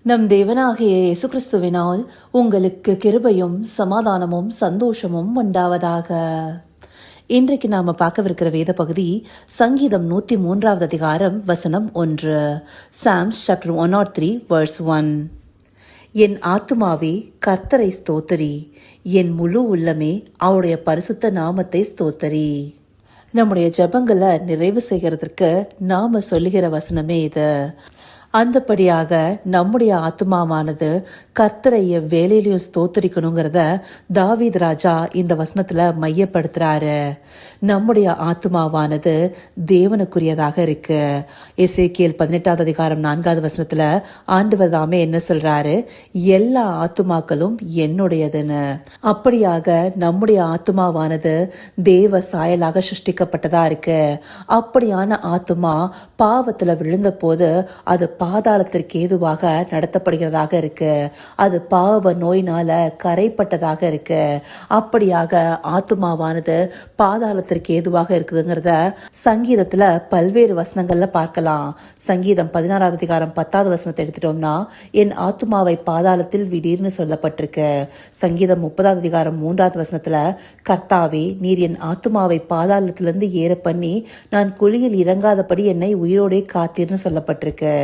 நம் தேவனாகிய இயேசு கிறிஸ்துவினால் உங்களுக்கு கிருபையும் சமாதானமும் சந்தோஷமும் உண்டாவதாக. இன்றைக்கு நாம பார்க்கவிருக்கிற வேத பகுதி சங்கீதம் 103 அதிகாரம் வசனம் 1. Psalms chapter 103 verse 1. என் ஆத்துமாவே கர்த்தரை ஸ்தோத்தரி, என் முழு உள்ளமே அவருடைய பரிசுத்த நாமத்தை ஸ்தோத்தரி. நம்முடைய ஜெபங்களை நிறைவு செய்கிறதற்கு நாம சொல்லுகிற வசனமே இது. அந்தபடியாக நம்முடைய ஆத்மாவானது கர்த்தரை வேலையிலையும் ஸ்தோத்தரிக்கணுங்கிறத தாவீது ராஜா இந்த வசனத்துல மையப்படுத்துறாரு. நம்முடைய ஆத்மாவானது தேவனுக்குரியதாக இருக்கு. எசேக்கியேல் 18 அதிகாரம் 4 வசனத்துல ஆண்டவர் தாமே என்ன சொல்றாரு? எல்லா ஆத்துமாக்களும் என்னுடையதுன்னு. அப்படியாக நம்முடைய ஆத்மாவானது தேவ சாயலாக சிருஷ்டிக்கப்பட்டதா இருக்கு. அப்படியான ஆத்மா பாவத்துல விழுந்த போது அது பாதாளத்திற்கு ஏதுவாக நடத்தப்படுகிறதாக இருக்கு. அது பாவ நோயினால கரைப்பட்டதாக இருக்கு. அப்படியாக ஆத்துமாவானது பாதாளத்திற்கு ஏதுவாக இருக்குதுங்கிறத சங்கீதத்துல பல்வேறு வசனங்கள்ல பார்க்கலாம். சங்கீதம் 16 அதிகாரம் 10 வசனத்தை எடுத்துட்டோம்னா, என் ஆத்துமாவை பாதாளத்தில் விடீர்னு சொல்லப்பட்டிருக்கு. சங்கீதம் 30 அதிகாரம் 3 வசனத்துல, கர்த்தாவே நீர் என் ஆத்துமாவை பாதாளத்திலிருந்து ஏற பண்ணி நான் குழியில் இறங்காதபடி என்னை உயிரோடே காத்தீர்னு சொல்லப்பட்டிருக்கு.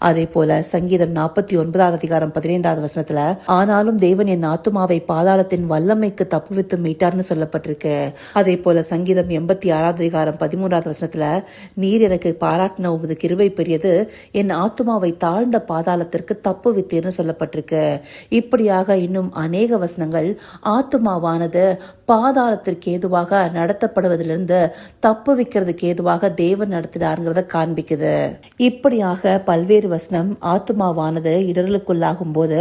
அதே போல சங்கீதம் 49 அதிகாரம் 15 வசனத்துல, ஆனாலும் தேவன் என் ஆத்துமாவை பாதாளத்தின் வல்லமைக்கு தப்புவித்து மீட்டார்னு சொல்லப்பட்டிருக்கு. அதே போல சங்கீதம் 86 அதிகாரம் 13 வசனத்துல, நீர் எனக்கு பாராட்டின உமது கிருபை பெரியது, என் ஆத்துமாவை தாழ்ந்த பாதாளத்திற்கு தப்புவித்தீர்னு சொல்லப்பட்டிருக்கு. இப்படியாக இன்னும் அநேக வசனங்கள் ஆத்துமாவானது பாதாளத்திற்கு ஏதுவாக நடத்தப்படுவதிலிருந்து தப்புவிக்கிறதுக்கு ஏதுவாக தேவன் நடத்தினாருங்கிறத காண்பிக்குது. இப்படியாக பல்வேறு வசனம் ஆத்துமாவானது இடர்களுக்குள்ளாகும் போது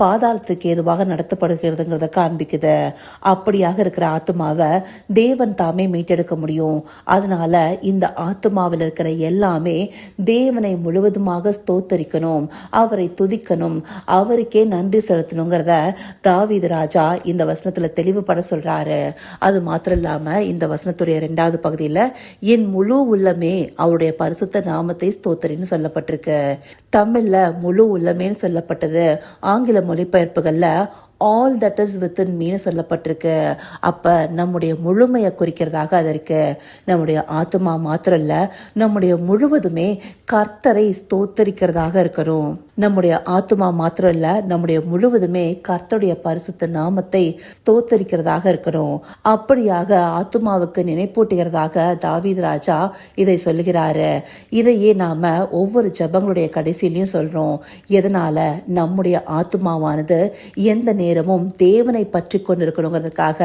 பாதாளத்துக்கு ஏதுவாக நடத்தப்படுகிறதுங்கிறத காண்பிக்குது. அப்படியாக இருக்கிற ஆத்துமாவை தேவன் தாமே மீட்டெடுக்க முடியும். அதனால இந்த ஆத்துமாவில் இருக்கிற எல்லாமே தேவனை முழுவதுமாக ஸ்தோத்தரிக்கணும், அவரை துதிக்கணும், அவருக்கே நன்றி செலுத்தணுங்கிறத தாவீது ராஜா இந்த வசனத்துல தெளிவுபட சொல்றாரு. அது மாத்திரம் இல்லாம இந்த வசனத்துடைய 2வது பகுதியில என் முழு உள்ளமே அவருடைய பரிசுத்த நாமத்தை ஸ்தோத்தரின்னு சொல்லப்பட்டிருக்கு. தமிழ்ல முழு உள்ளமேன்னு சொல்லப்பட்டது. ஆங்கில மொழிபெயர்ப்புகள்ல ஆல் தட் இஸ் வித்தின் மீன்னு சொல்லப்பட்டிருக்கு. அப்ப நம்முடைய முழுமையை குறிக்கிறதாக அது இருக்கு. நம்முடைய ஆத்மா மாத்திரம் இல்ல, நம்முடைய முழுவதுமே கர்த்தரை ஸ்தோத்தரிக்கிறதாக இருக்கணும். நம்முடைய ஆத்மா மாத்திரம் இல்ல, நம்முடைய முழுவதுமே கர்த்தருடைய பரிசுத்த நாமத்தை ஸ்தோத்தரிக்கிறதாக இருக்கணும். அப்படியாக ஆத்மாவுக்கு நினைப்பூட்டுகிறதாக தாவீது ராஜா இதை சொல்லுகிறாரு. இதையே நாம ஒவ்வொரு ஜெபங்களுடைய கடைசியிலையும் சொல்றோம். எதனால? நம்முடைய ஆத்மாவானது எந்த நேரமும் தேவனை பற்றி கொண்டிருக்கணுங்கிறதுக்காக,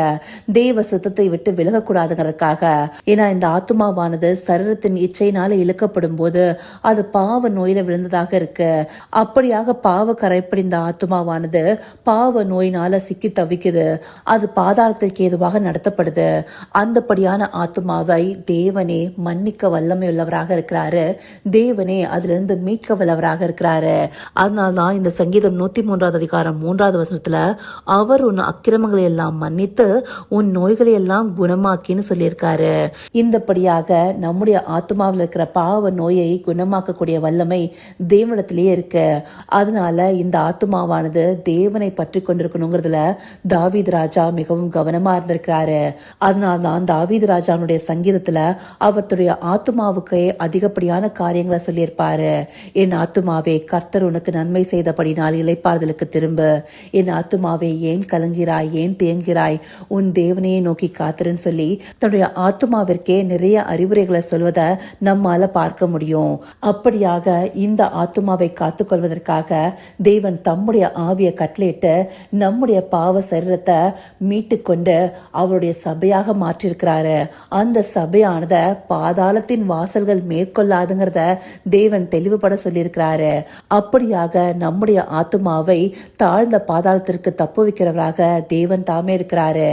தேவ சித்தத்தை விட்டு விலகக்கூடாதுங்கிறதுக்காக. ஏன்னா இந்த ஆத்மாவானது சரீரத்தின் இச்சையினால இழுக்கப்படும் போது அது பாவ நோயில விழுந்ததாக இருக்கு. அப்படியாக பாவ கரைப்படிந்த ஆத்மாவானது பாவ நோயினால சிக்கி தவிக்குது. அது பாதாளத்திற்கு ஏதுவாக நடத்தப்படுது. அந்தபடியான ஆத்மாவை தேவனே மன்னிக்க வல்லமை உள்ளவராக இருக்கிறாரு. தேவனே அதிலிருந்து மீட்க வல்லவராக இருக்கிறாரு. அதனால்தான் இந்த சங்கீதம் 103 அதிகாரம் 3 வசனத்துல, அவர் உன் அக்கிரமங்களை எல்லாம் மன்னித்து உன் நோய்களை எல்லாம் குணமாக்கின்னு சொல்லியிருக்காரு. இந்தபடியாக நம்முடைய ஆத்மாவில் இருக்கிற பாவ நோயை குணமாக்கக்கூடிய வல்லமை தேவனிடத்திலேயே இருக்கு. அதனால இந்த ஆத்மாவானது தேவனை பற்றி கொண்டிருக்கணுங்கிறதுல தாவீது ராஜா மிகவும் கவனமா இருந்திருக்கிறாரு. அதனால்தான் தாவீது ராஜாவுடைய சங்கீதத்துல அவருடைய ஆத்மாவுக்கு அதிகப்படியான காரியங்களை சொல்லியிருப்பாரு. என் ஆத்மாவே கர்த்தர் உனக்கு நன்மை செய்தபடினால் இளைப்பாறுதலுக்கு திரும்ப, என் ஆத்துமாவே ஏன் கலங்கிறாய், ஏன் தேங்கிறாய், உன் தேவனையே நோக்கி காத்திருன்னு சொல்லி தன்னுடைய ஆத்துமாவிற்கே நிறைய அறிவுரைகளை சொல்வதை நம்மால பார்க்க முடியும். அப்படியாக இந்த ஆத்துமாவை காத்துக்கொள்வதற்காக தேவன் தம்முடைய ஆவியை கட்டளையிட்டு நம்முடைய பாவ சரீரத்தை மீட்டு கொண்டு அவருடைய சபையாக மாற்றிருக்கிறாரு. அந்த சபையானத பாதாளத்தின் வாசல்கள் மேற்கொள்ளாதுங்கிறத தேவன் தெளிவுபட சொல்லியிருக்கிறாரு. அப்படியாக நம்முடைய ஆத்துமாவை தாழ்ந்த பாதாளத்திற்கு தப்புவிக்கிறவராக தேவன் தாமே இருக்கிறாரு.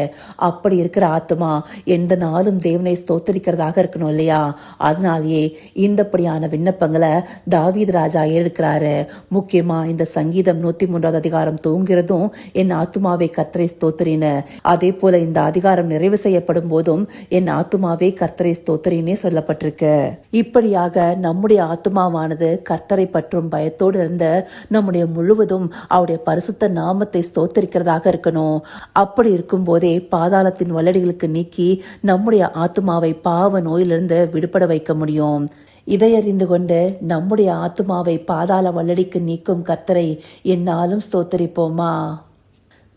அப்படி இருக்கிற ஆத்துமா எந்த நாளும் தேவனை ஸ்தோத்தரிக்கிறதாக இருக்கணும் இல்லையா? அதனாலேயே இந்தப்படியான விண்ணப்பங்களை தாவீது ராஜா ஏற்கிறாரு. முக்கியமா இந்த சங்கீதம் 103 அதிகாரம் தூங்கிறதும் என் ஆத்துமாவை கர்த்தரை ஸ்தோத்திரின்னு, அதே போல இந்த அதிகாரம் நிறைவு செய்யப்படும் போதும் என் ஆத்துமாவே கர்த்தரை ஸ்தோத்திரினே சொல்லப்பட்டிருக்கு. இப்படியாக நம்முடைய ஆத்துமாவானது கர்த்தரை பற்றும் பயத்தோடு இருந்த நம்முடைய முழுவதும் அவருடைய பரிசுத்த நாமத்தை ஸ்தோத்தரிக்கிறதாக இருக்கணும். அப்படி இருக்கும் போதே பாதாளத்தின் வல்லடிகளுக்கு நீக்கி நம்முடைய ஆத்துமாவை பாவ நோயிலிருந்து விடுபட வைக்க முடியும். இதை அறிந்து கொண்டு நம்முடைய ஆத்துமாவை பாதாள வல்லடிக்கு நீக்கும் கர்த்தரை எந்நாளும் ஸ்தோத்தரிப்போமா?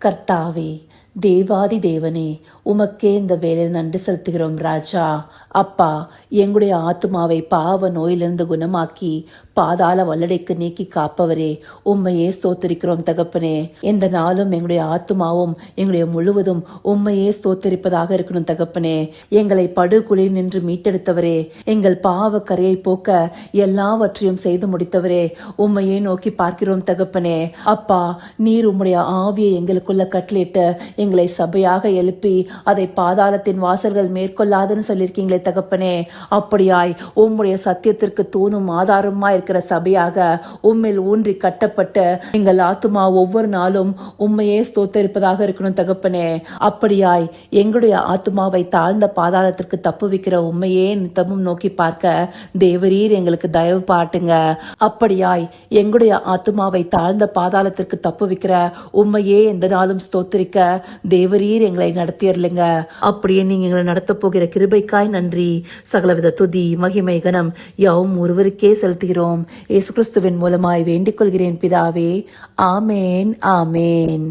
கர்த்தாவே, தேவாதி தேவனே, உமக்கே இந்த வேலையில் நன்றி செலுத்துகிறோம் ராஜா. அப்பா, எங்களுடைய ஆத்துமாவை பாவ நோயிலிருந்து குணமாக்கி பாதாள வல்லடைக்கு நீக்கி காப்பவரே, உம்மையே ஸ்தோத்தரிக்கிறோம் தகப்பனே. எந்த நாளும் எங்களுடைய ஆத்துமாவும் எங்களுடைய முழுவதும் உம்மையே ஸ்தோத்தரிப்பதாக இருக்கணும் தகப்பனே. எங்களை படுகுழியில் நின்று மீட்டெடுத்தவரே, எங்கள் பாவ கரையை போக்க எல்லாவற்றையும் செய்து முடித்தவரே, உம்மையே நோக்கி பார்க்கிறோம் தகப்பனே. அப்பா, நீர் உம்முடைய ஆவியை எங்களுக்குள்ள கட்டளிட்டு எங்களை சபையாக எழுப்பி அதை பாதாளத்தின் வாசல்கள் மேற்கொள்ளாதுன்னு சொல்லியிருக்கீங்களே தகப்பனே. அப்படியாய் உம்முடைய சத்தியத்திற்கு தூணும் ஆதாரமா இருக்கிற சபையாக உம்மில் ஊன்றி கட்டப்பட்டு எங்கள் ஆத்துமா ஒவ்வொரு நாளும் உம்மையே ஸ்தோத்தரிப்பதாக இருக்கணும் தகப்பனே. அப்படியாய் எங்களுடைய ஆத்துமாவை தாழ்ந்த பாதாளத்திற்கு தப்புவிக்கிற உம்மையே நித்தமும் நோக்கி பார்க்க தேவரீர் எங்களுக்கு தயவு பாட்டுங்க. அப்படியாய் எங்களுடைய ஆத்துமாவை தாழ்ந்த பாதாளத்திற்கு தப்புவிக்கிற உம்மையே எந்த நாளும் ஸ்தோத்தரிக்க தேவரீர் எங்களை நடத்தியர்லைங்க. அப்படியே நீங்க எங்களை நடத்த போகிற கிருபைக்காய் நன்றி. சகலவித துதி மகிமை கனம் யாவும் ஒருவருக்கே செலுத்துகிறோம். இயேசு கிறிஸ்துவின் மூலமாய் வேண்டிக் கொள்கிறேன் பிதாவே. ஆமேன், ஆமேன்.